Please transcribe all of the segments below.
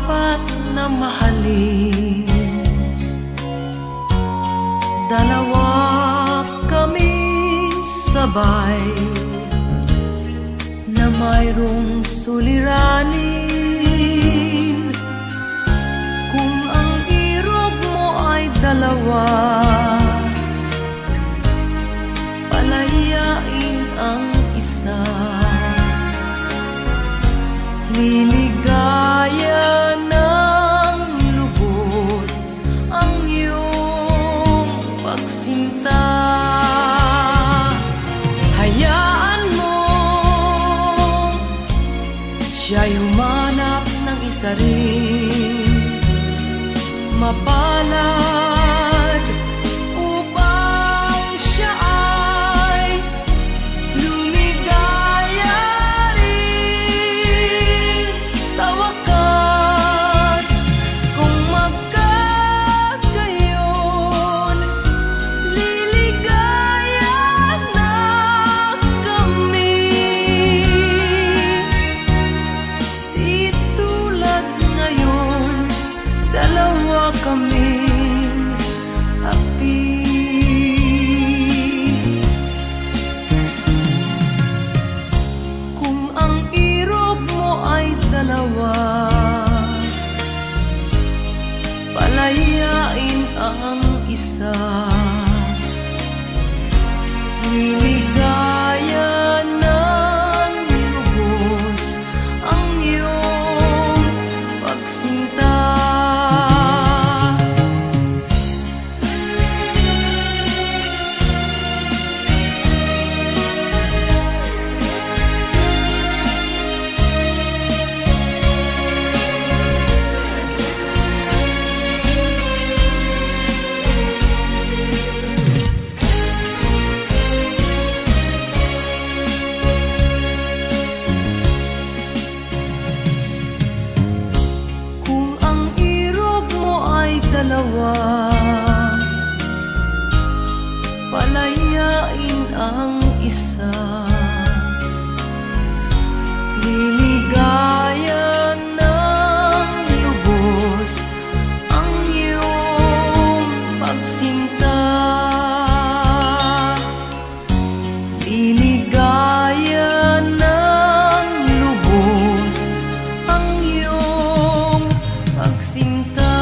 dapat na mahalin. Dalawa kaming sabay na mayroong suliranin. Kung ang irog mo ay dalawa, palayain ang isa. Liligaya ng lubos ang iyong pagsinta. Hayaan mo siya'y humanap ng isa rin, mapalad upang siya ay lumigaya rin sa wakas. Kung magkagayon, liligaya na kami. Di tulad ngayon, dalawa kaming api. Kung ang irog mo ay dalawa, palayain ang isa. Liligaya ng lubos ang iyong pagsinta. Kung ang irog mo ay dalawa, palayain ang isa. Liligaya ng lubos ang iyong pagsinta. Liligaya ng lubos ang iyong pagsinta.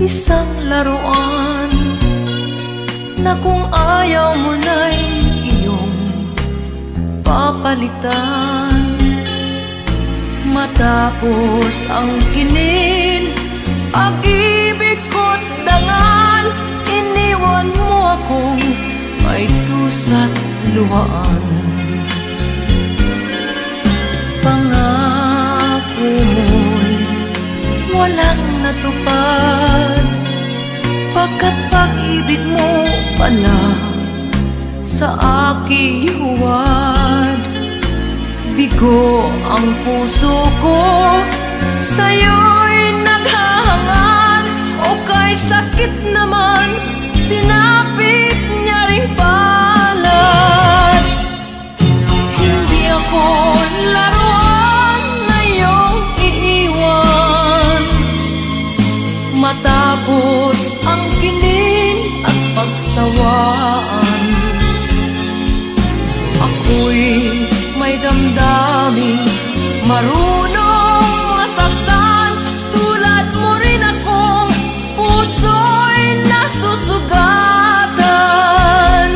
Isang laruan na kung ayaw mo na'y iyong papalitan. Matapos ang kinin, pag-ibig ko't dangal, iniwan mo akong may dusa't luhaan. Pangako mo'y walang natupad, pagkat pag-ibig mo pala sa aking huwad. Bigo ang puso ko, sa'yo'y naghahangad, o kay sakit naman, sinapit niya ring palad. Hindi ako laruan na iyong iiwan, matapos ang kinin at pagsawaan. Ako'y may damdaming marunong masaktan, tulad mo rin akong puso'y nasusugatan.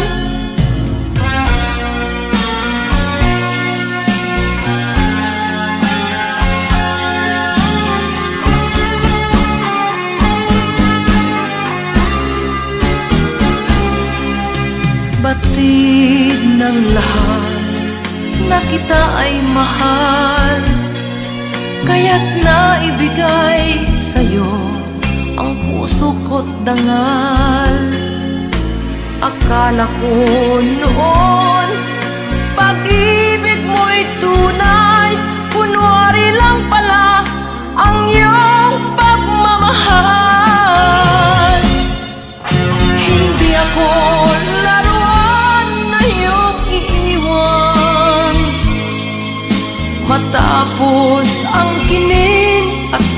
Batid ng lahat na kita ay mahal, kaya't naibigay sa'yo ang puso ko't dangal. Akala ko noon pag-ibig mo'y tunay, kunwari lang pala ang iyong pagmamahal.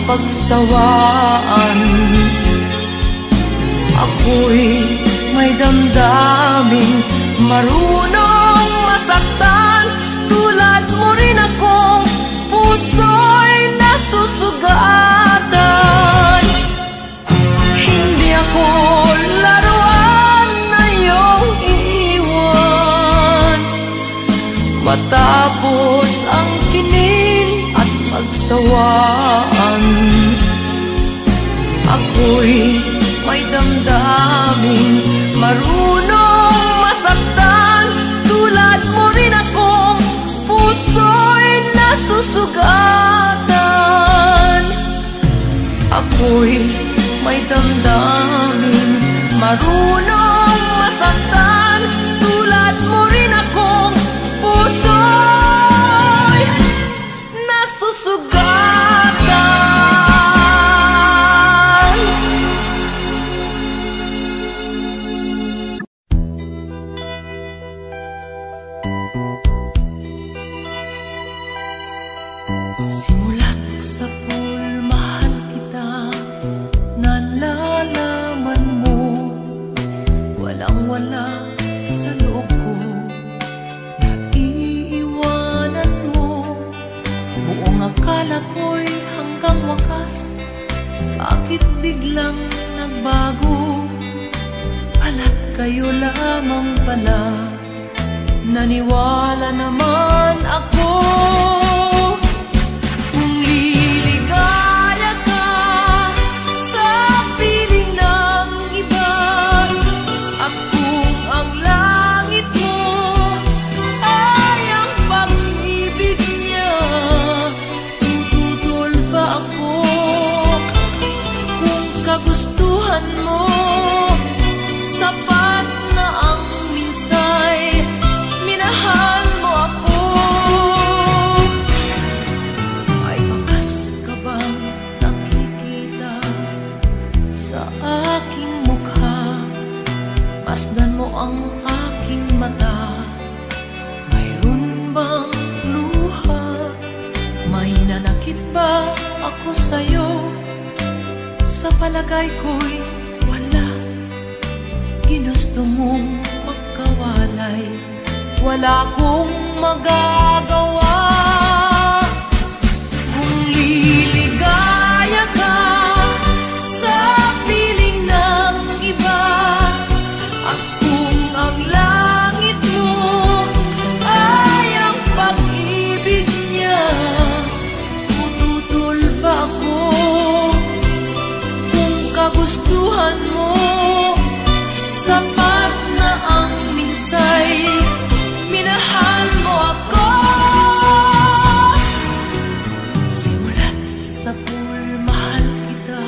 pagsawaan. Ako'y may damdaming marunong masaktan, tulad mo rin akong puso'y nasusugatan. Hindi ako laruan na iyong iiwan, matapos ang kinin at pagsawaan. Ako'y may damdaming marunong masaktan, tulad mo rin akong puso'y nasusugatan. Ako'y may damdaming marunong masaktan, tulad mo rin akong puso'y nasusugatan. Simulat sa pool, mahal kita, nalalaman mo, walang-wala sa loob ko, naiiwanan mo. Buong akala ko'y hanggang wakas, bakit biglang nagbago? Pala't kayo lamang pala, naniwala naman ako. Masdan mo ang aking mata, mayroon bang luha? May nanakit ba ako sa'yo? Sa palagay ko'y wala. Ginusto mong magkawalay, wala kong magagawa. Kung liligaya ka sa piling ng iba, at kung ang langit mo ay ang pag-ibig niya, tututol ba ako? Kung kagustuhan mo, sapat na ang minsay, minahal mo ako. Simulat sa pool, mahal kita,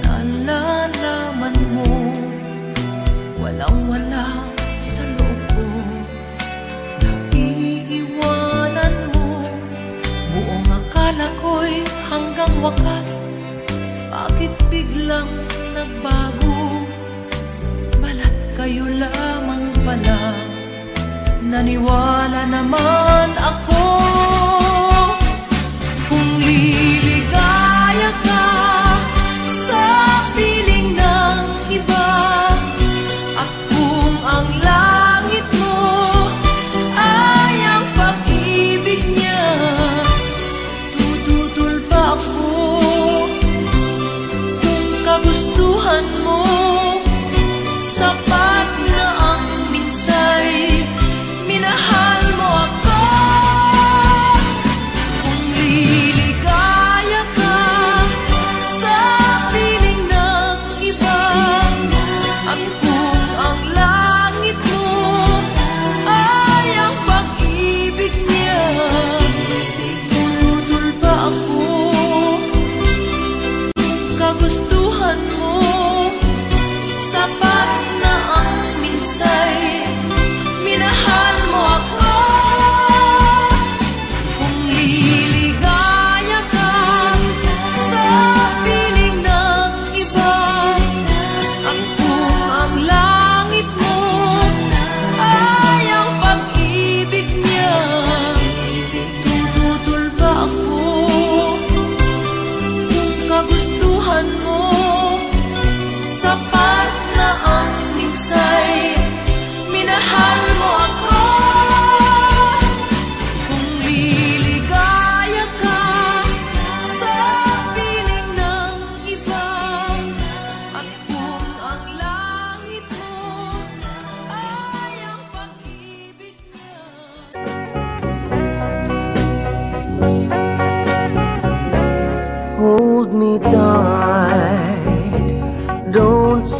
nalalaman mo, walang-wala sa loob ko, naiiwanan mo. Buong akala ko'y hanggang wakas, bakit biglang nagbago? Balat kayo lamang pala, naniwala naman ako. Kung liligaya ka sa piling ng iba, at kung ang langit mo ay ang pag-ibig niya, tututol ba ako? Kung kagustuhan mo, sapat na ang minsay, minahal mo ako.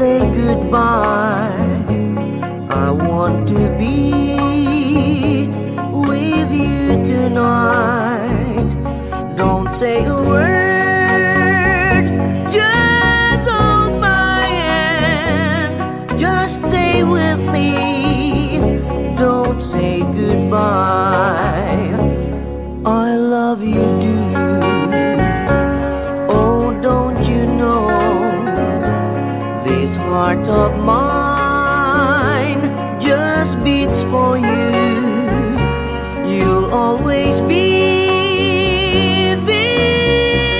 say goodbye. I want to be with you tonight. Don't say a word, just hold my hand. Just stay with me, don't say goodbye. I love you, do you? Oh, don't you know, this heart of mine just beats for you. You'll always be the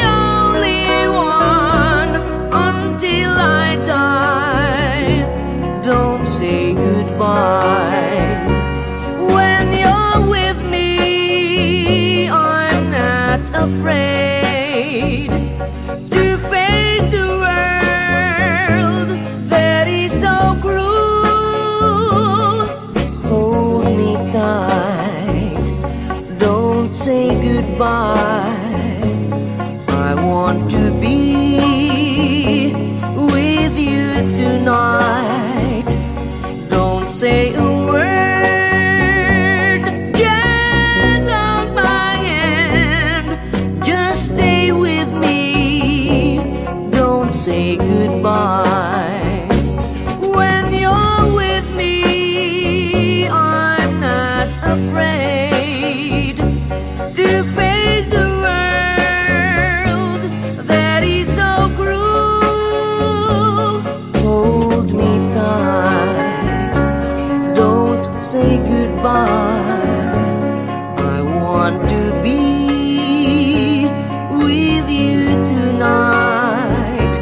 only one until I die. Don't say goodbye. When you're with me, I'm not afraid to face the world that is so cruel. Hold me tight, don't say goodbye. I want to be with you tonight. Don't say a word, just hold my hand. Just stay with me, don't say goodbye. When you're with me, I'm not afraid to face the world that is so cruel. Hold me tight, don't say goodbye. I want to be with you tonight.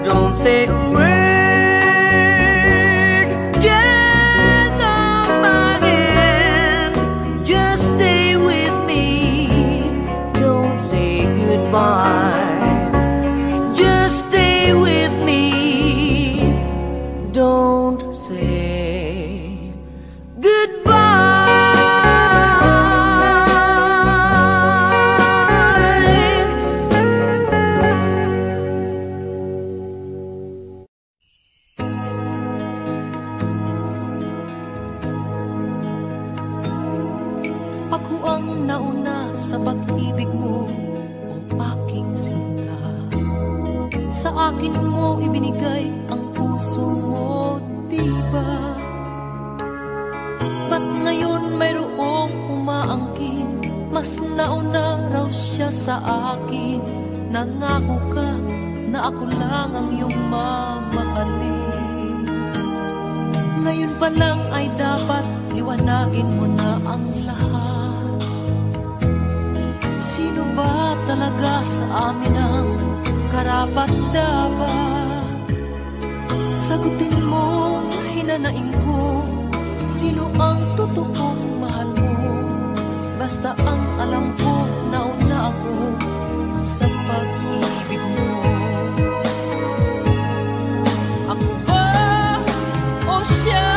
Don't say a word, just hold my hand. Just stay with me, don't say goodbye. Just stay with me, don't say goodbye. Ako ang nauna sa pag-ibig mo, o aking sinta. Sa akin mo ibinigay ang puso mo, diba? Ba't ngayon mayroong umaangkin? Mas nauna raw siya sa akin. Nangako ka na ako lang ang iyong mamahalin. Ngayon pa lang ay dapat liwanagin mo na ang lahat. Sino ba talaga sa amin ang karapat-dapat? Sagutin mo, hinanain ko, sino ang totoong mahal mo? Basta ang alam ko, nauna ako sa pag-ibig mo. Ako ba o siya?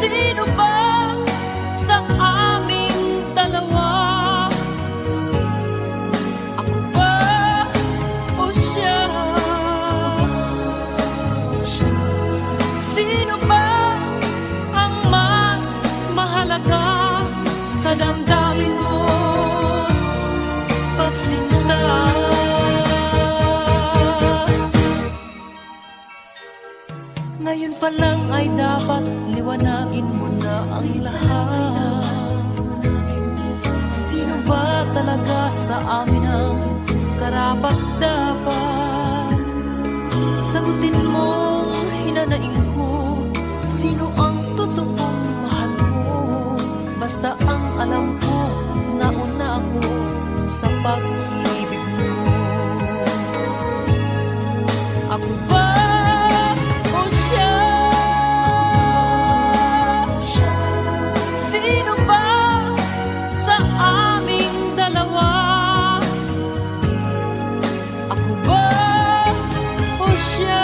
Sino ba sa aming dalawa? Ako ba o siya? Sino ba ang mas mahalaga sa damdamin mo? Pagsinta. Ngayon pa lang ay dapat liwanagin mo na ang lahat. Sino ba talaga sa amin ang karapat-dapat? Sagutin mo, hinanain ko, sino ang totoong mahal mo? Basta ang alam ko, nauna ako sa pag-ibig mo. Ako ba o siya? Sino ba sa aming dalawa? Ako ba o siya?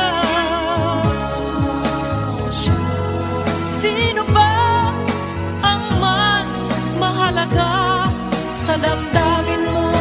Sino ba ang mas mahalaga sa damdamin mo?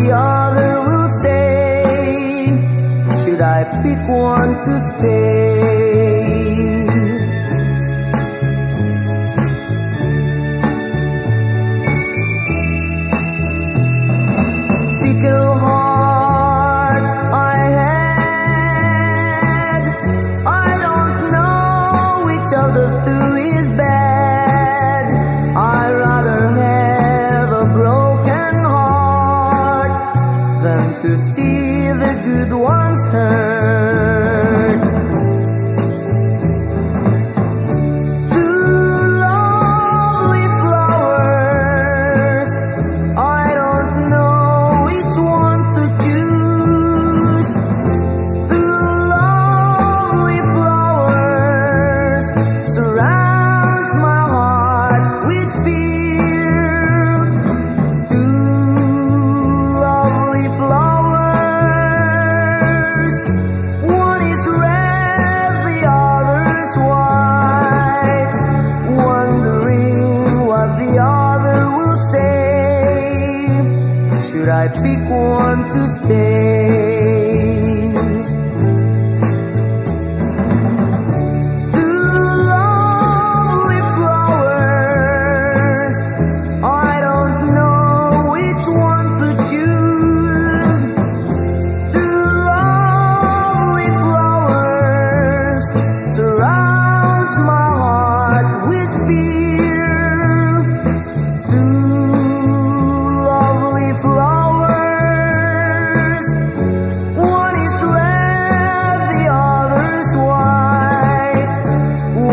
the other will say. Should I pick one to stay? Fickle heart I had, I don't know which of the two is bad. I'd rather have a broken heart than to see the good ones hurt. Two lovely flowers, I don't know which one to choose. Two lovely flowers surrounds my heart with fear. Two lovely flowers, one is red, the other's white. Wondering what the other will say. Should I pick one to stay? Two lovely flowers, I don't know which one to choose. Two lovely flowers surrounds my heart with fear. Two lovely flowers, one is red, the other's white.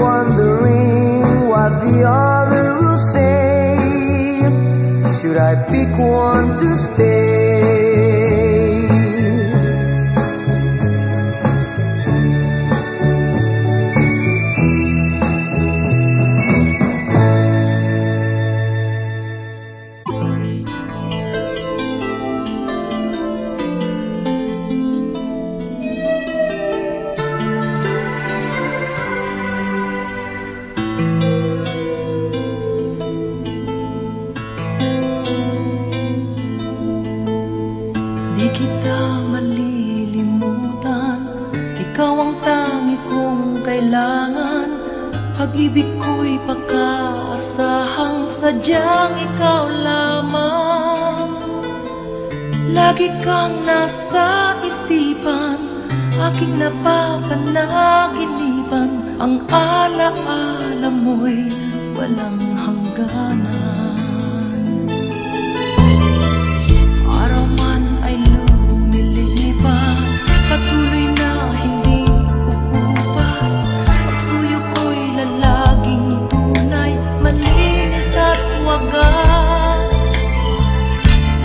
Wondering what the other will say. Should I pick one to stay? Di kita malilimutan, ikaw ang tangi kong kailangan. Pag-ibig ko'y pagkaasahang sadyang ikaw lamang. Lagi kang nasa isipan, aking napapanaginipan. Ang alaala mo'y walang hangganan. Araw man ay lumilipas, patuloy na hindi kukupas. Pagsuyo ko'y lalaging tunay, malinis at wagas.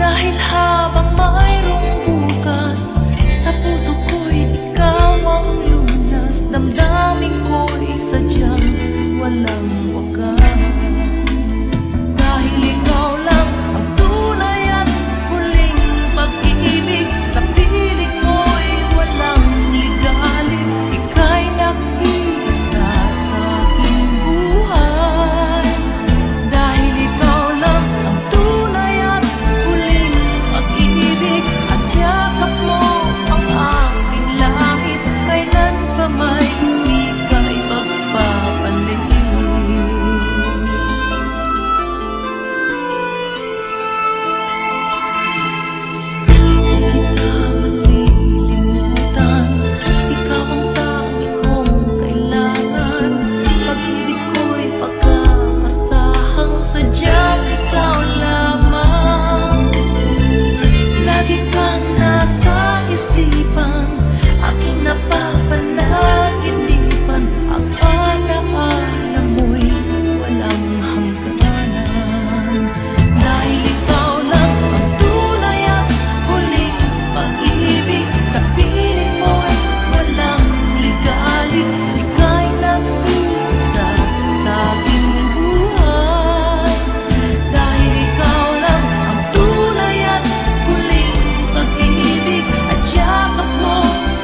Dahil habang mayroong bukas, sa puso ko'y ikaw ang lunas. Damdamin ko'y sadyang walang wagas. Dahil ikaw lang ang tunay at huling pag-ibig. Sa piling mo'y walang ligalig. Ika'y nag-iisa sa aking buhay. Dahil ikaw lang ang tunay at huling pag-ibig. At yakap mo ang aking langit. Kailan pa may ika'y pagpapalit.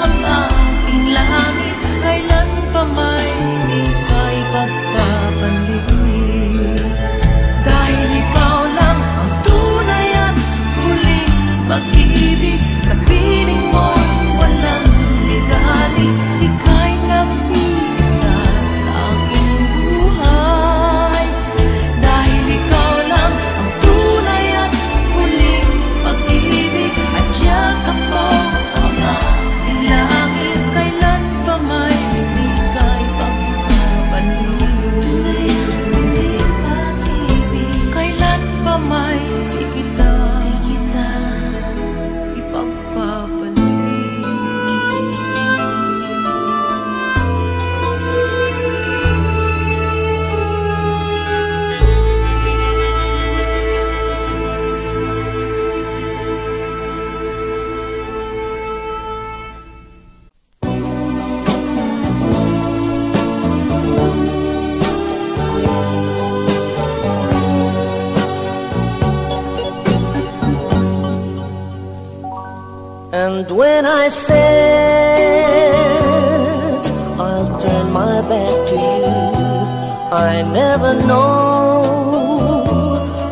Ang aking langit. pag-ibig sa piling mo, walang ligali. Ika'y nag-iisa sa aking buhay, dahil ikaw lang ang tunay at huling pag-ibig. At yakap mo ang aking langit, kailan pa may hindi ka'y pagpapaliw. Kailan pa may di kita ipagpapaliw. And when I said I'll turn my back to you, I never know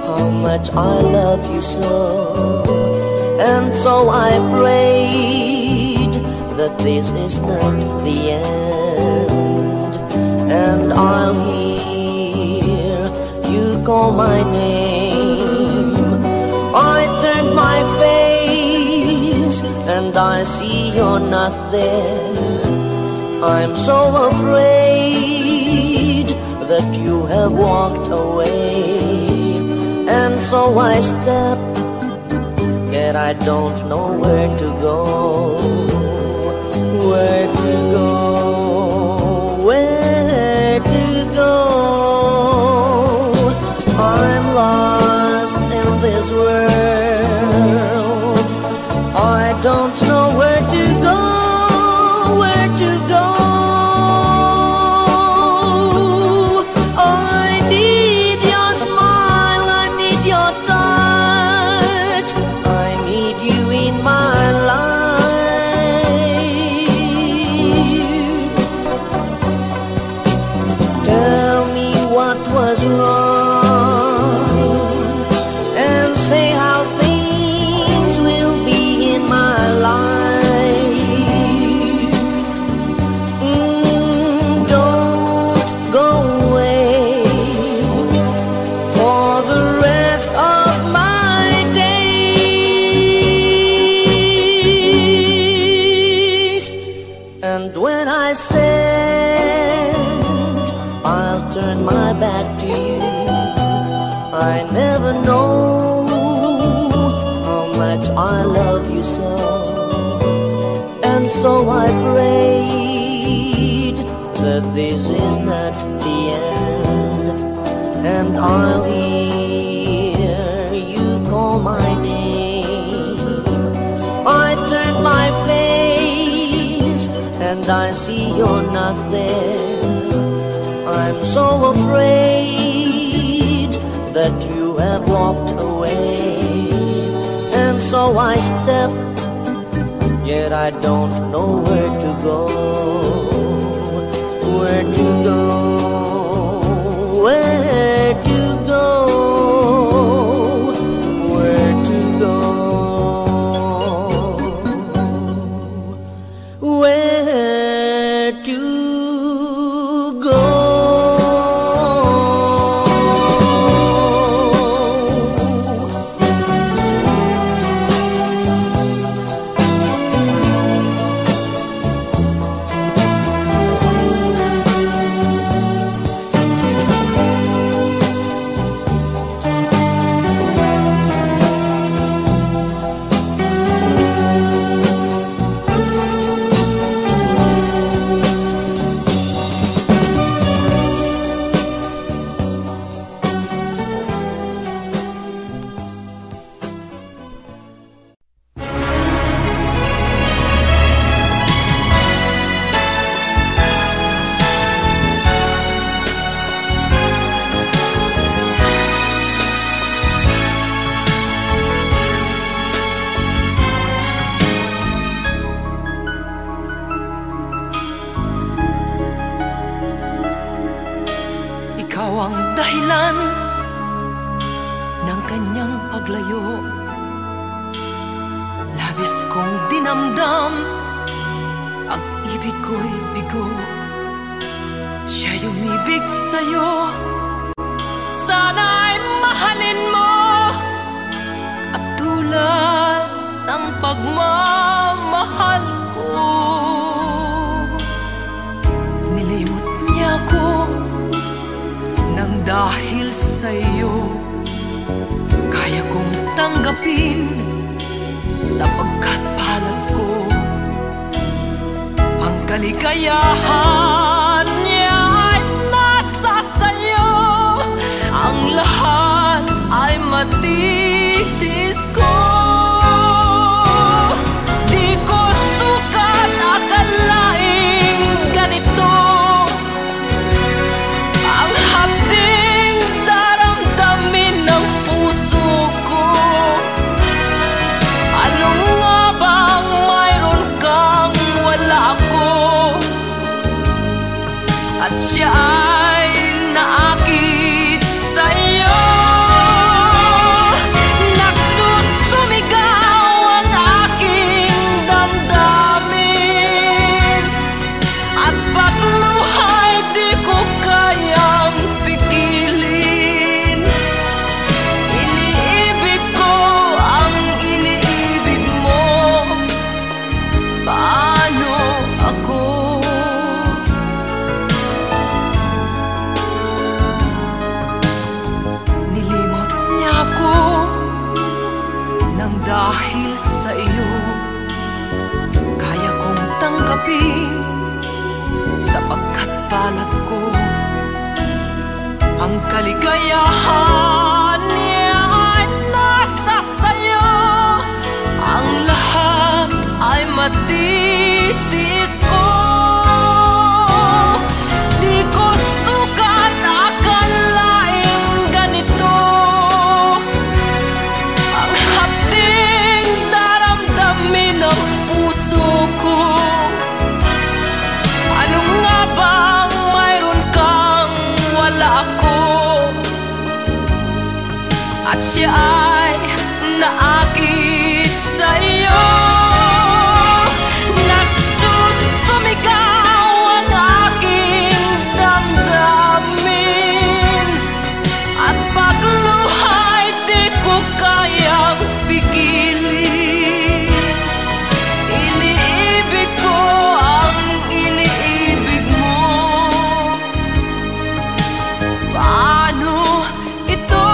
how much I love you so. And so I prayed that this is not the end, and I'll hear you call my name. I turned my face and I see you're not there. I'm so afraid that you have walked away. And so I step, yet I don't know where to go. Where to go, where to go. I'm lost in this world. I don't know where to go, where to go. I need your smile, I need your touch, I need you in my life. Tell me what was wrong, and say how things will be in my life. Don't go away for the rest of my days. And when I said I'll turn my back to you, I never know how much I love you so. And so I prayed that this is not the end, and I'll hear you call my name. I turn my face and I see you're not there. I'm so afraid that you have walked away. And so I step, yet I don't know where to go. Where to go, where to go, where to go, where to go. Labis kong dinamdam, ang ibig ko'y bigo. Siya'y umibig sa'yo, sana'y mahalin mo, katulad ng pagmamahal ko. Nilimot niya ko nang dahil sa'yo, kaya kong tanggapin sapagkat palad ko. Ang kaligayahan niya ay nasa sayo, ang lahat ay matitis ko. Di ko sukat akalaing ganito ang hapding daramdamin ng puso ko. Ano nga bang mayroon kang wala ako, at siya ay naakit sa'yo. Nagsusumigaw ang aking damdamin, at pagluhay di ko kayang pigilin. Iniibig ko ang iniibig mo, paano ako? Nilimot niya ako nang dahil sa iyo, kaya kong tanggapin sapagkat palad ko. Ang kaligayahan niya ay nasa sayo, ang lahat ay matitis ko. Di ko sukat akalaing ganito ang hapding daramdamin ng puso ko. Ano nga bang mayroon kang wala ako, at siya ay naakit sa'yo. Nagsusumigaw ang aking damdamin, at pagluhay di ko kayang pigilin. Iniibig ko ang iniibig mo, paano ito?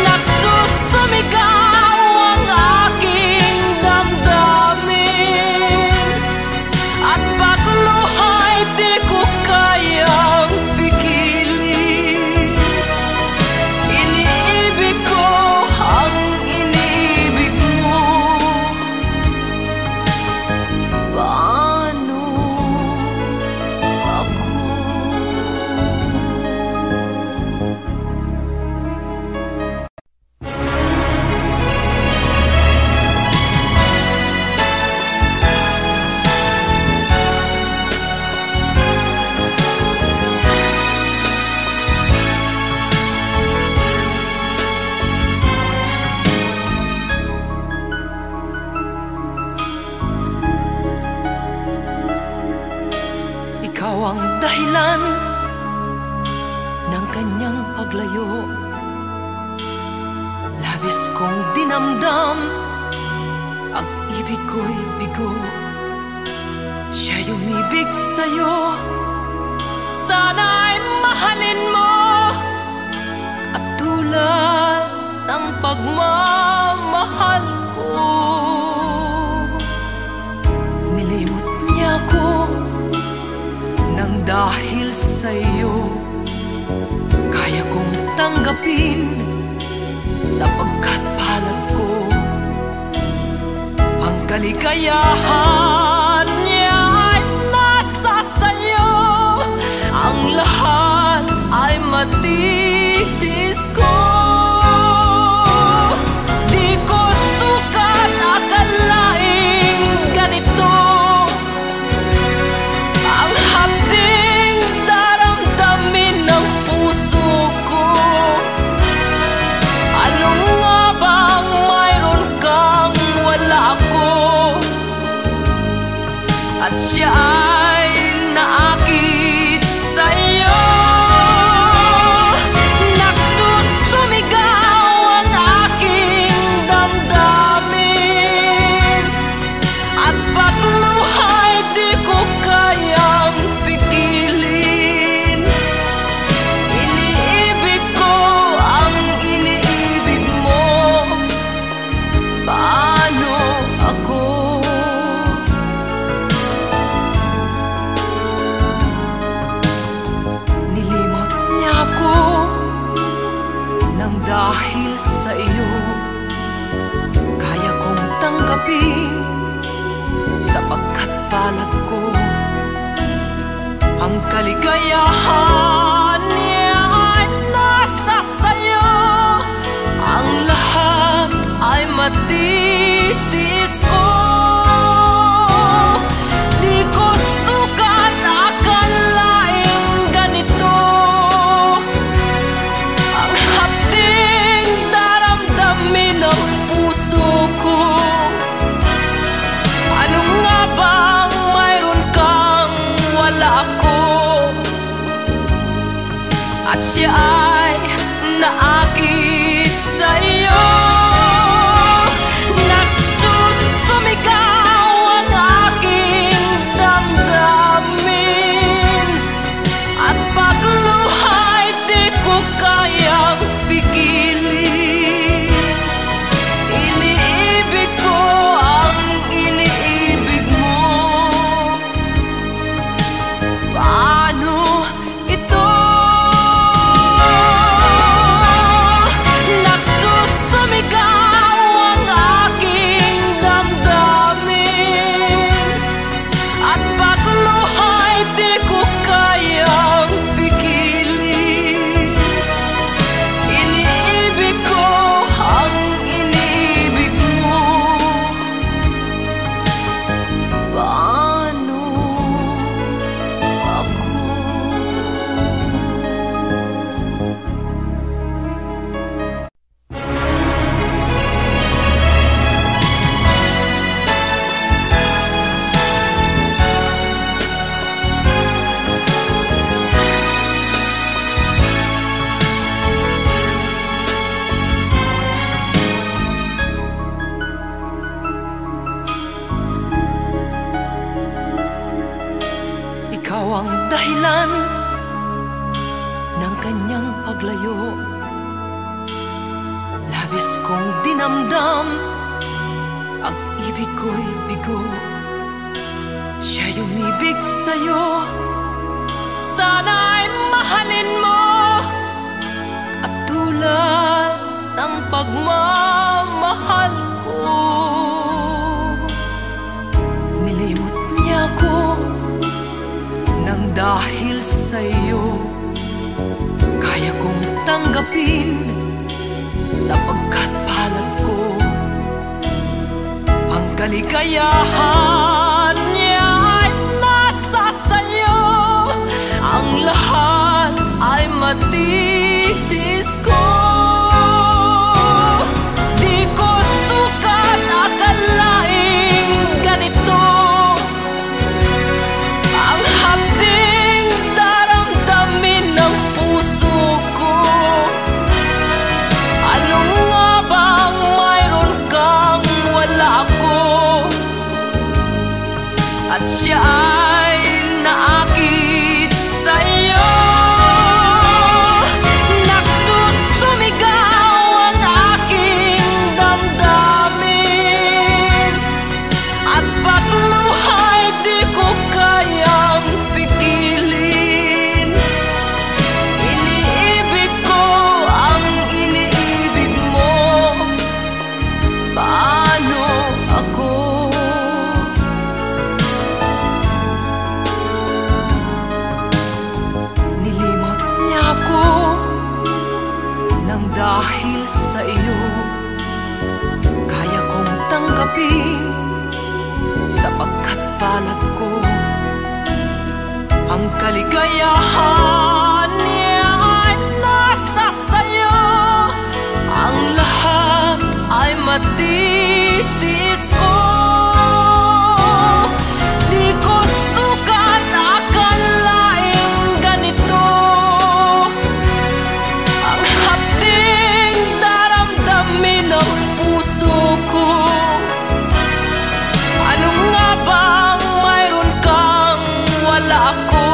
Nagsusumigaw ang aking damdamin, at pagluhay di ko kayang pigilin. Iniibig ko ang iniibig mo, paano ako? Ikaw ang dahilan ng kanyang paglayo. Labis kong dinamdam, ang ibig ko'y bigo. Siya'y umibig sa'yo, sana'y mahalin mo, katulad ng pagmamahal ko. Nilimot niya ko nang dahil sa'yo, kaya kong tanggapin sapagkat palad ko. Ang kaligayahan niya ay nasa sayo, ang lahat ay matitis ko. Di ko sukat akalaing ganito ang hapding daramdamin ng puso ko. Ano nga ba sa iyo, kaya kong tanggapin, sapagkat palad ko ang kaligayahan niya ay nasa sayo. Ang lahat ay matitiis ko. Di ko sukat akalaing ganito ang hapding daramdamin ng puso ko. Ano nga bang mayroon kang wala ako? At siya ay naakit sa iyo. Nagsusumigaw ang aking damdamin, at pagluhay di ko kayang pigilin. Iniibig ko ang iniibig mo. Paano ito? Ikaw ang dahilan ng kanyang paglayo. Labis kong dinamdam, ang ibig ko'y bigo. Siya'y umibig sa'yo, sana'y mahalin mo, katulad ng pagmamahal ko. Nilimot niya ko nang dahil sa'yo, kaya kong tanggapin, sapagkat palad ko ang kaligayahan niya ay nasa sayo. Ang lahat ay matitiis ko. Di ko sukat akalaing ganito ang hapding daramdamin ng puso ko. Ano nga bang mayroon kang wala ako? At siya ay naakit sa iyo. Nagsusumigaw ang aking damdamin, at pagluhay di ko kayang pigilin. Iniibig ko ang iniibig mo. Paano ako? Nilimot niya ako nang dahil sa iyo, kaya kong tanggapin, sapagkat palad ko ang kaligayahan niya ay nasa sayo. Ang lahat ay matitiis ko. Di ko sukat akalaing ganito ang hapding daramdamin ng puso ko. Ano nga bang mayroon kang wala ako?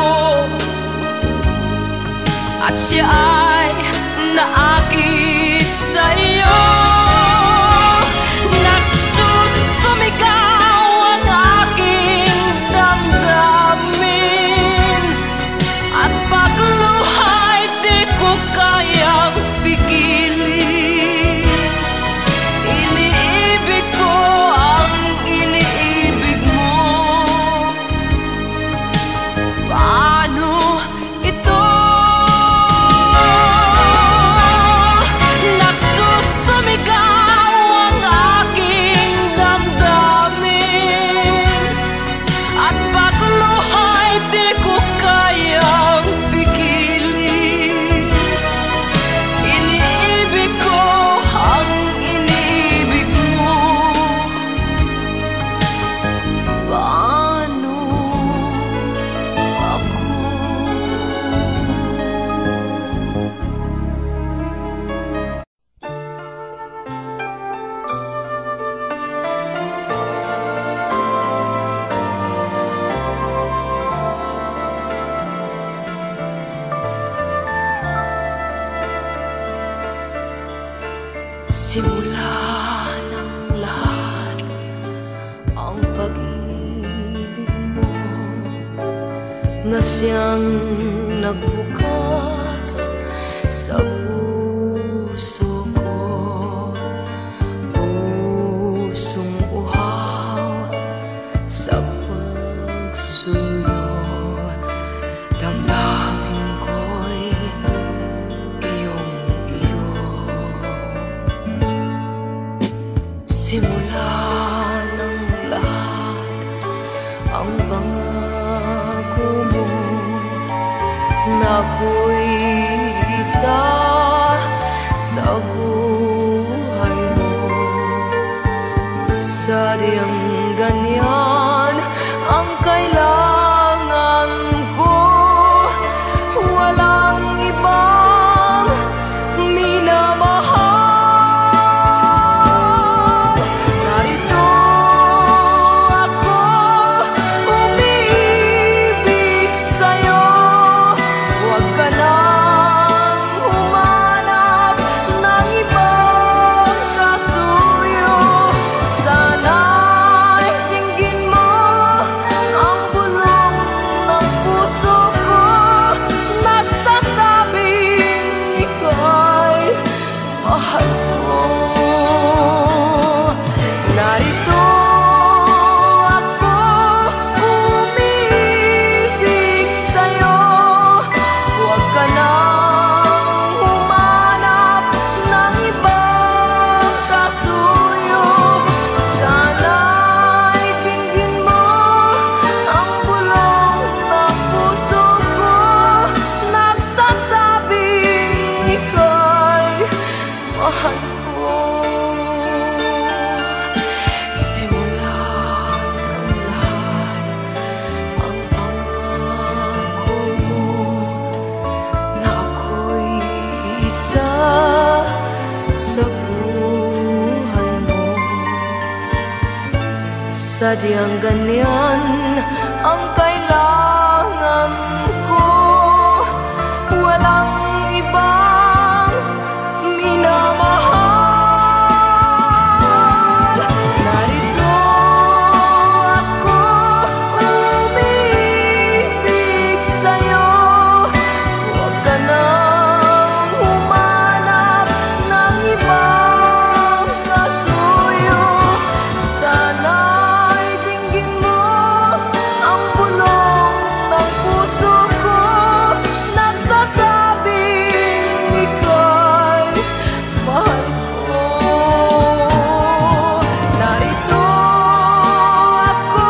Simula ng lahat ang pag-ibig mo na siyang nagbukas sa puso ko, pusong uhaw sa pagsuyo, damdamin ko'y iyong-iyo. Simula ng lahat ang pangako mo na ako'y isa sa buhay mo. Sadyang ganyan ang kailangan ko, walang ibang minamahal. Narito ako, umiibig sa'yo. Huwag ka nang humanap ng ibang kasuyo. Sana'y dinggin mo ang bulong ng puso ko, nagsasabing ika'y mahal ko. Narito ako, umiibig sa'yo. Huwag ka nang humanap ng ibang kasuyo. Sana'y dinggin mo ang bulong ng puso ko, nagsasabing ika'y mahal ko. Simula ng lahat ang pangako mo na ako'y isa sa buhay mo. Sadyang ganyan ang kailangan ko, walang ibang minamahal. Narito ako, umiibig sa'yo. Huwag ka nang humanap ng ibang kasuyo. Sana'y dinggin mo ang bulong ng puso ko, nagsasabing ika'y mahal ko. Narito ako,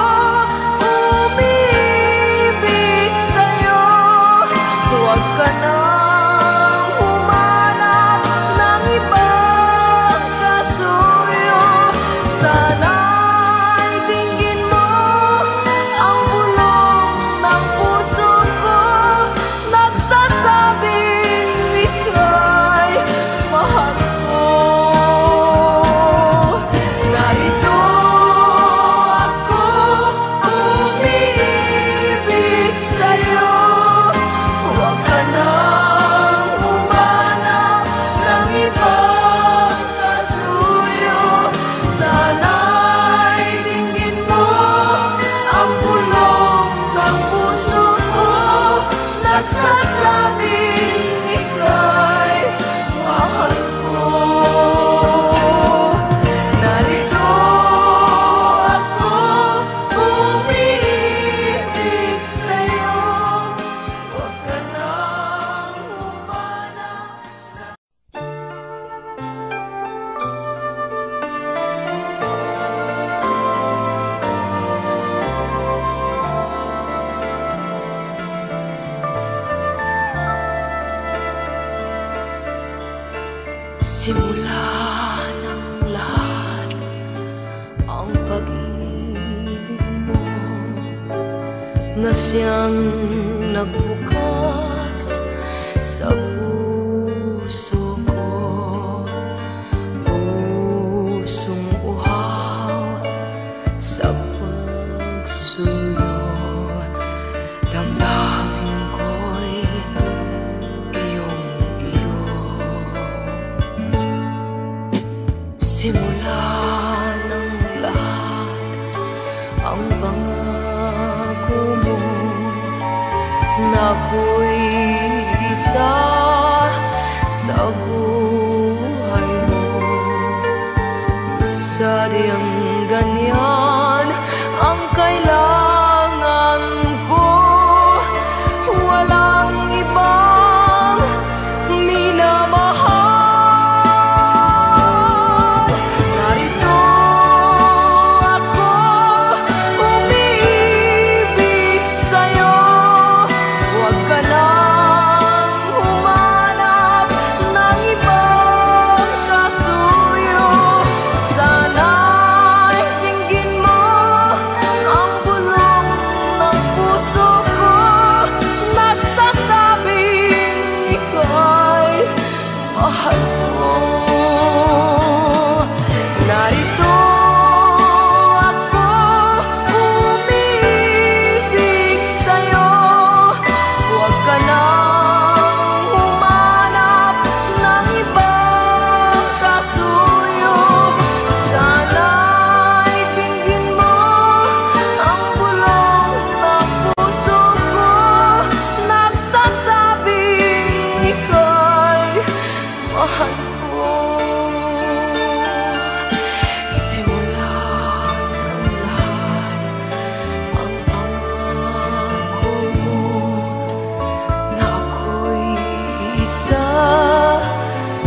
umiibig sa'yo. Huwag ka nang humanap ng ibang kasuyo. Sana'y dinggin mo ang bulong ng puso ko, nagsasabing ika'y mahal ko. Narito ako, umiibig sa'yo. Huwag ka nang humanap ng ibang kasuyo. Sana'y dinggin mo ang bulong ng puso ko, nagsasabing ika'y mahal ko. Narito ako, umiibig sa'yo. Huwag ka nang humanap. Simula ng lahat ang pag-ibig mo na siyang nagbukas sa puso ko, pusong uhaw sa pagsuyo, damdamin ko'y iyong-iyo. Simula ng lahat ang pangako mo na ako'y isa sa buhay mo. Sadyang ganyan ang kailangan ko, walang ibang minamahal. Narito ako, umibig sa'yo. Huwag ka nang humanap ng ibang kasuyo. Sana'y tingin mo ang bulong ng puso ko, nagsasabing ika'y mahal ko. Narito ako, umibig sa'yo. Huwag ka nang humanap ng ibang kasuyo. Sana'y tingin mo ang bulong ng puso ko, nagsasabing ika'y mahal ko. Simula ng lahat ang pangako mo na ako'y isa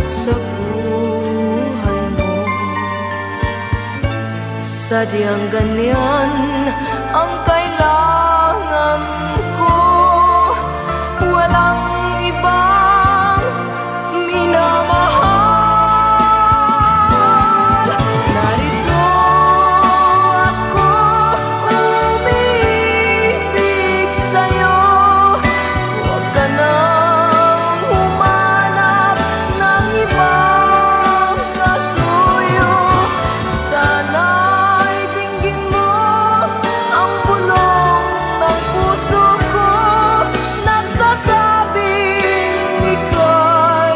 sa buhay mo. Sadyang ganyan ang kailangan ko, walang ibang minamahal. Narito ako, umibig sa'yo. Huwag ka nang humanap ng ibang kasuyo. Sana'y tingin mo ang bulong ng puso ko, nagsasabing ika'y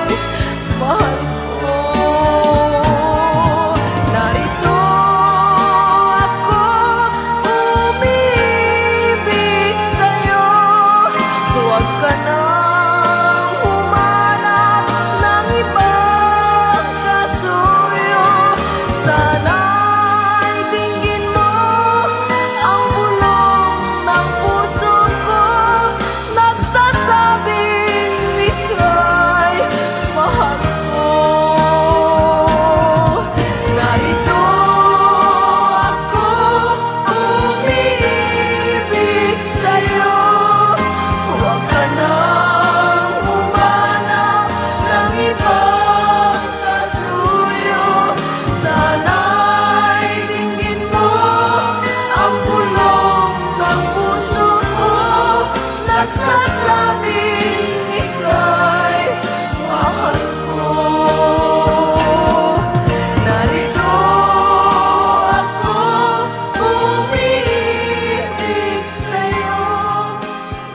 mahal ko. Narito ako, umibig sa'yo. Huwag ka nang humanap ng ibang kasuyo. Sana'y tingin mo ang bulong ng puso ko, nagsasabing ika'y mahal ko. Narito ako, umibig sa'yo. Huwag ka nang humanap ng ibang kasuyo. Sana'y tingin mo ang bulong ng puso ko, nagsasabing ika'y mahal ko. Narito ako, umibig sa'yo.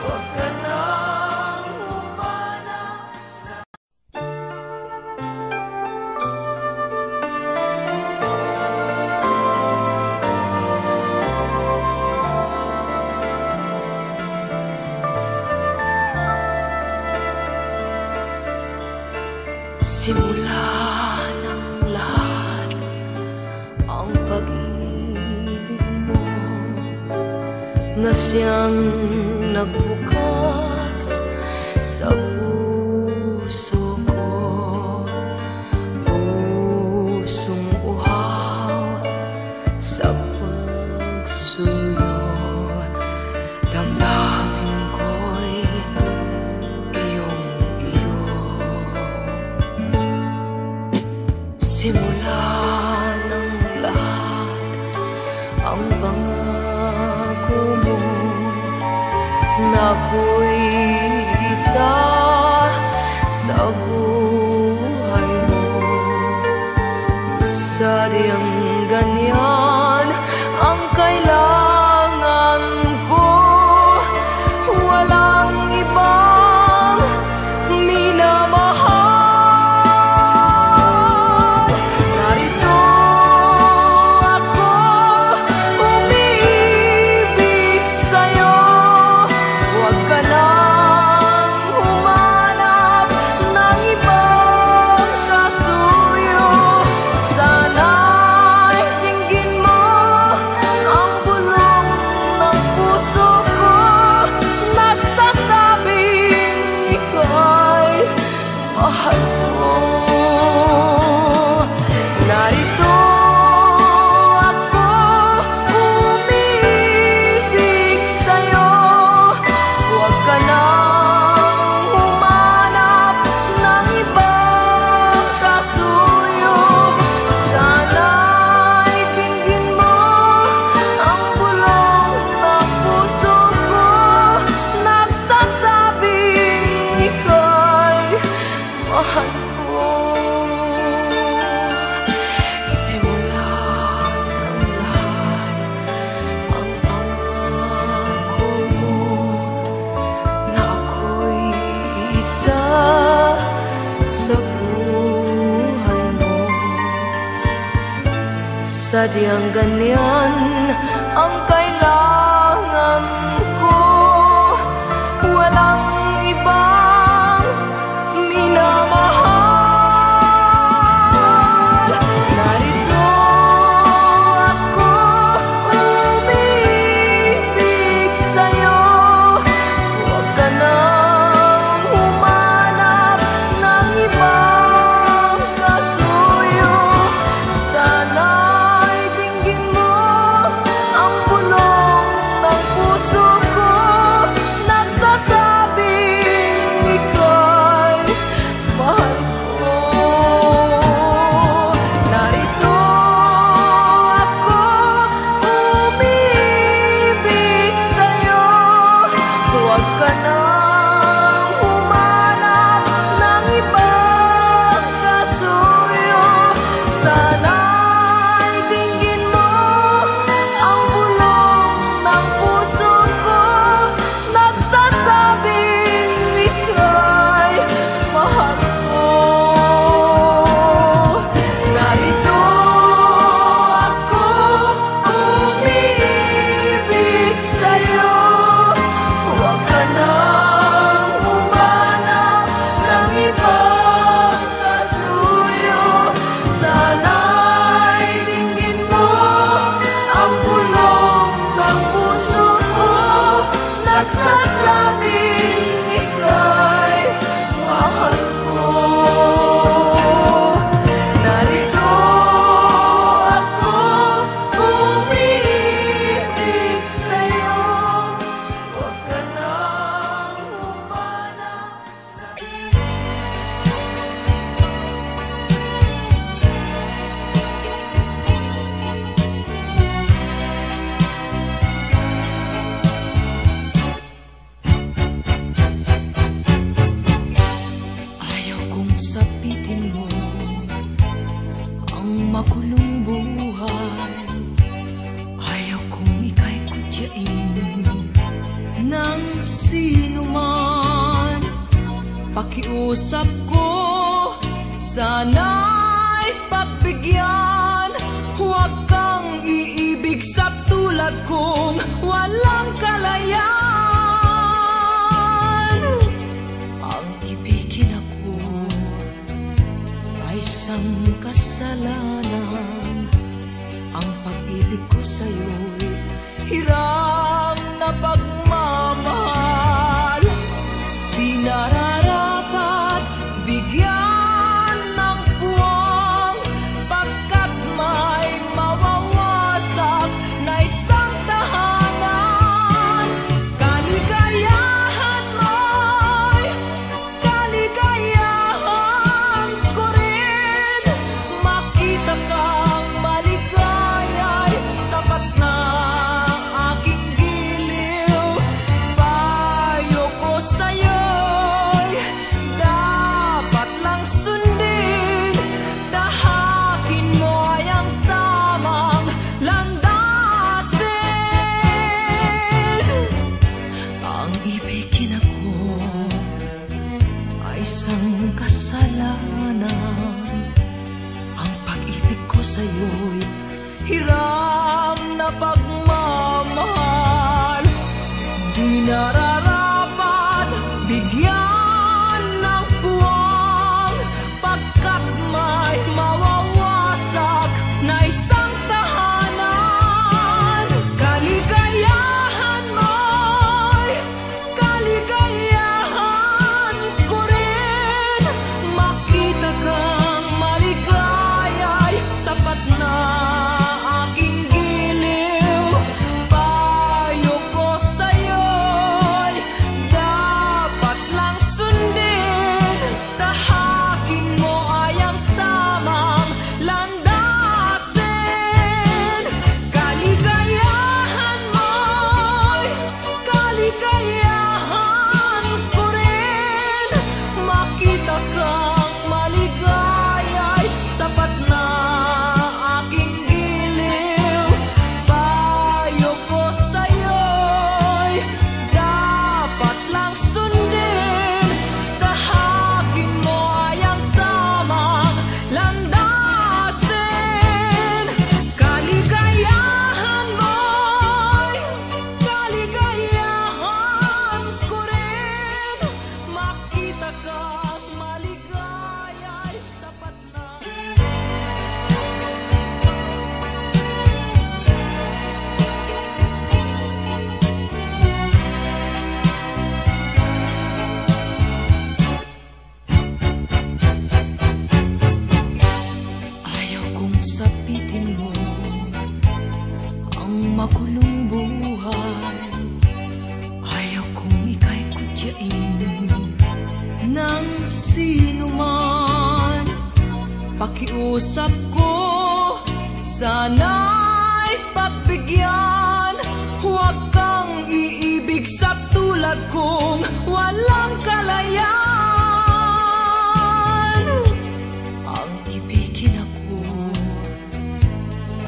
Huwag ka nang humanap. Simula ng lahat ang pag-ibig mo na siyang nagbukas sa puso ko. Pusong uhaw sa pagsuyo, damdamin ko'y iyong-iyo. Simula ng lahat ang pangako mo na ako'y isa sa buhay mo. Sadyang ganyan ang kailangan ko, walang ibang minamahal. Narito sadyang ganyan ang kailangan ko. Walang ibang minamahal. Narito ako, umiibig sa'yo. Huwag ka nang humanap ng ibang kasuyo. Sana'y dinggin mo ang bulong ng puso ko, nagsasabing ika'y mahal ko. Narito ako, umiibig sa'yo. Huwag ka nang humanap ng ibang kasuyo. Sana'y dinggin mo ang bulong ng puso ko, nagsasabing ika'y mahal ko. Narito ako, umiibig sa'yo. Huwag ka nang humanap ng ibang kasuyo. Sana'y dinggin mo ang bulong ng puso ko, nagsasabing ika'y mahal ko. Narito ako, umiibig sa'yo. Huwag ka nang humanap. Ayaw kong sapitin mo ang makulong buhay. Ayaw kong ika'y kutyain ng sino man. Pakiusap ko, sana'y pagbigyan. Huwag kang iibig sa tulad kong walang kalayaan. Ang ibigin ako ay isang kasalanan. Ang pag-ibig ko sa'yo'y hiram na pagmamahal. Di nararapat bigyan ng puwang, pagkat may mawawasak na isang tahanan. Kaligayahan mo'y kaligayahan ko rin. Makita kang maligaya'y sapat na aking giliw. Payo ko sa'yo'y dapat lang sundin. Tahakin mo ay ang tamang landasin. Ang ibigin ako ay isang kasalanan. Ang pag-ibig ko sa'yo'y hiram na pagmamahal. Di nararapat bigyan ng puwang, pagkat may mawawasak na isang tahanan. Kaligayahan mo'y kaligayahan ko rin. Makita kang maligaya'y sapat na aking giliw. Payo ko sa'yo'y dapat lang sundin. Tahakin mo ay ang tamang landasin. Kaligayahan mo'y kaligayahan ko rin. Makita kang maligaya'y sapat na aking sapitin mo ang makulong buhay. Ayaw kong ika'y kutyain ng sino man. Pakiusap ko, sana'y pagbigyan. Huwag kang iibig sa tulad kong walang kalayaan. Ang ibigin ako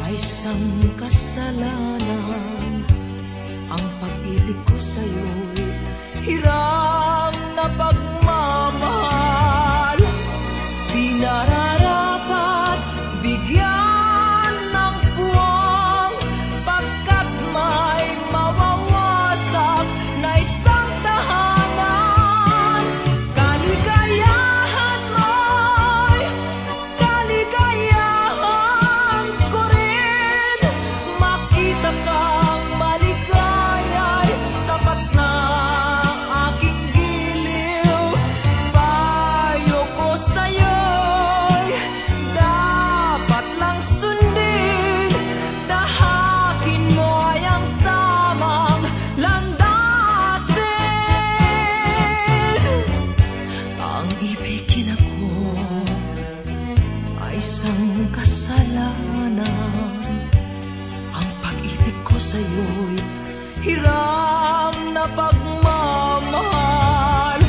ay isang kasalanan. Ang pag-ibig ko sa'yo'y hirang na pagmamahal. Di nararapat bigyan ng puwang, pagkat may mawawasak na isang tahanan. Kaligayahan mo'y kaligayahan ko rin. Makita kang maligaya'y sapat na aking giliw. Payo ko sa'yo'y dapat lang sundin. Tahakin mo ay ang tamang landasin. Ang ibigin ako ay isang kasalanan. Ang pag-ibig ko sa'yo'y hiram na pagmamahal.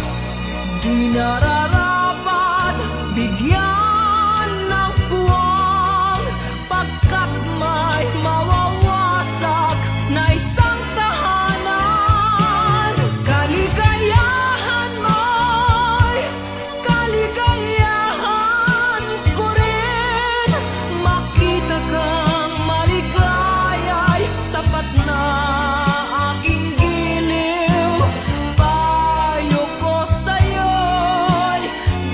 Di nararapat bigyan ng puwang, pagkat may mawawasak na isang tahanan. Kaligayahan mo'y kaligayahan ko rin. Makita kang maligaya'y sapat na aking giliw. Payo ko sa'yo'y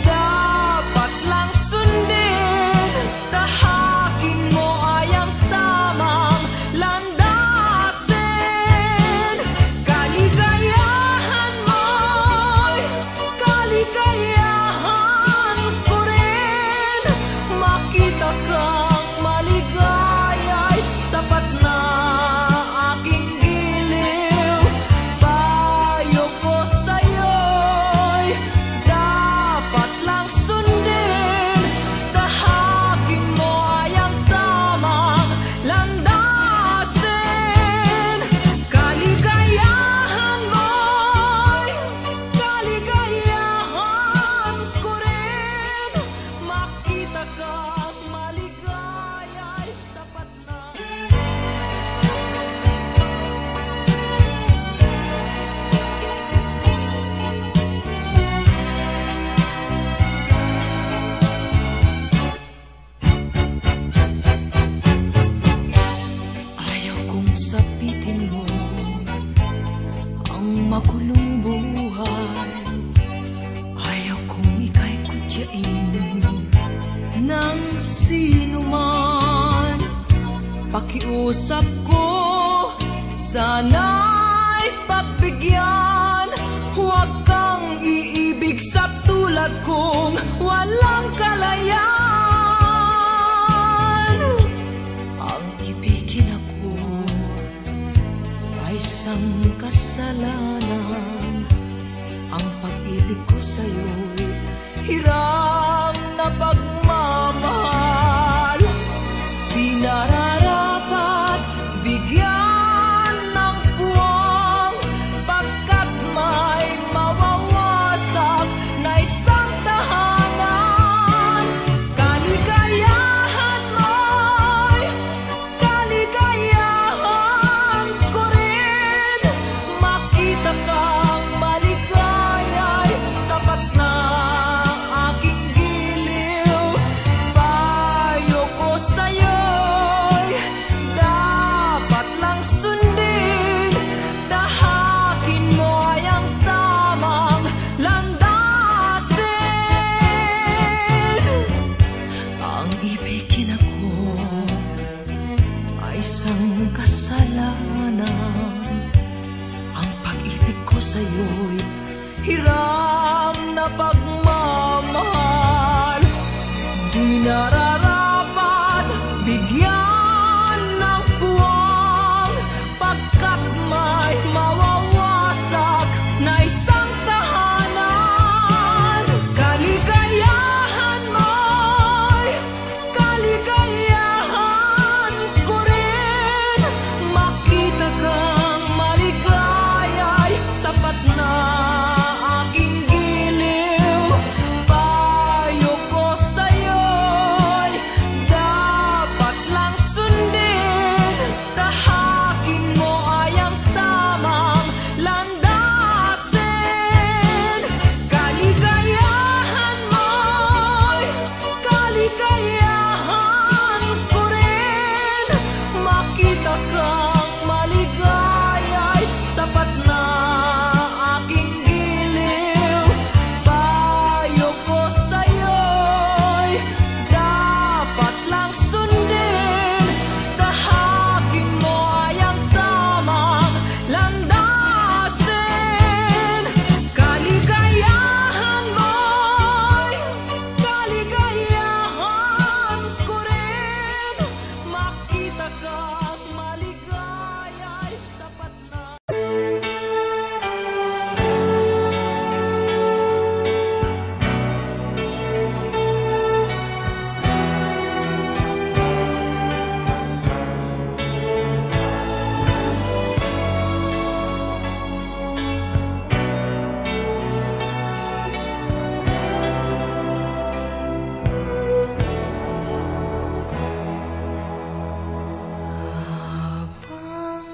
dapat lang sundin. Tahakin mo ay ang tamang landasin. Kaligayahan mo'y kaligayahan ko rin. Makita kang maligaya'y sapat na aking giliw. Payo ko sa'yo'y dapat lang sundin. Tahakin mo ay ang tamang landasin. Kaligayahan mo'y kaligayahan ko rin. Makita kang maligaya'y sapat na. Ayaw kong sapitin mo ang makulong buhay. Ayaw kong ika'y kutyain ng sino man. Pakiusap ko, sana'y pagbigyan. Huwag kang iibig sa tulad kong walang kalayaan. Ang ibigin ako ay isang kasalanan. Ang pag-ibig ko sa'yo'y hirang na pagmamahal. Di nararapat bigyan ng puwang, pagkat may mawawasak na isang tahanan. Kaligayahan mo'y kaligayahan ko rin. Makita kang maligaya'y sapat na aking giliw. Payo ko sa'yo'y dapat lang sundin. Tahakin mo ay ang tamang landasin. Ang ibigin ako ay isang kasalanan. Ang pag-ibig ko sa'yo'y hiram na pagmamahal. Di nararapat bigyan ng puwang, pagkat may mawawasak na isang tahanan. Kaligayahan mo'y kaligayahan ko rin, makita kang maligaya'y sapat na aking giliw. Payo ko sa'yo'y dapat lang sundin, tahakin mo ay ang tamang landasin. Kaligayahan mo'y kaligayahan ko rin, makita kang maligaya'y sapat na aking giliw. Payo ko sa'yo'y dapat lang sundin, tahakin mo ay ang tamang landasin. Kaligayahan mo'y kaligayahan ko rin, makita kang maligaya'y sapat na. Habang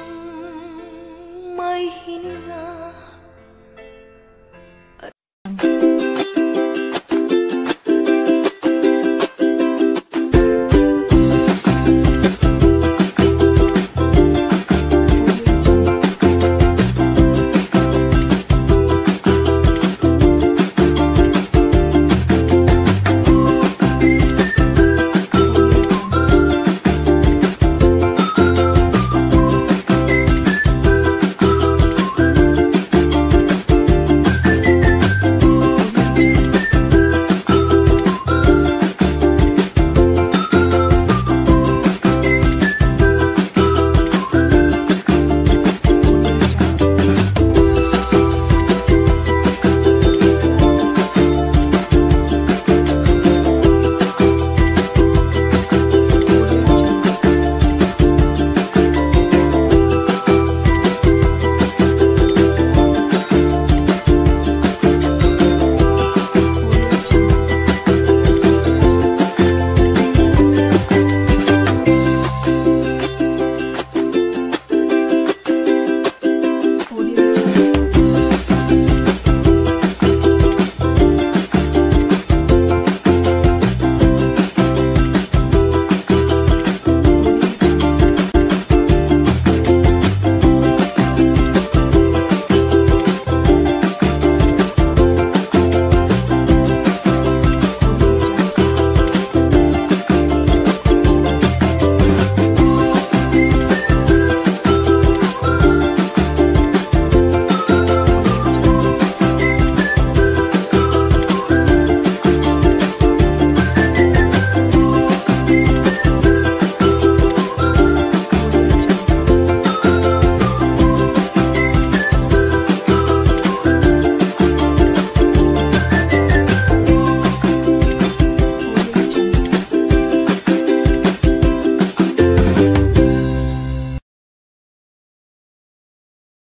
may hinga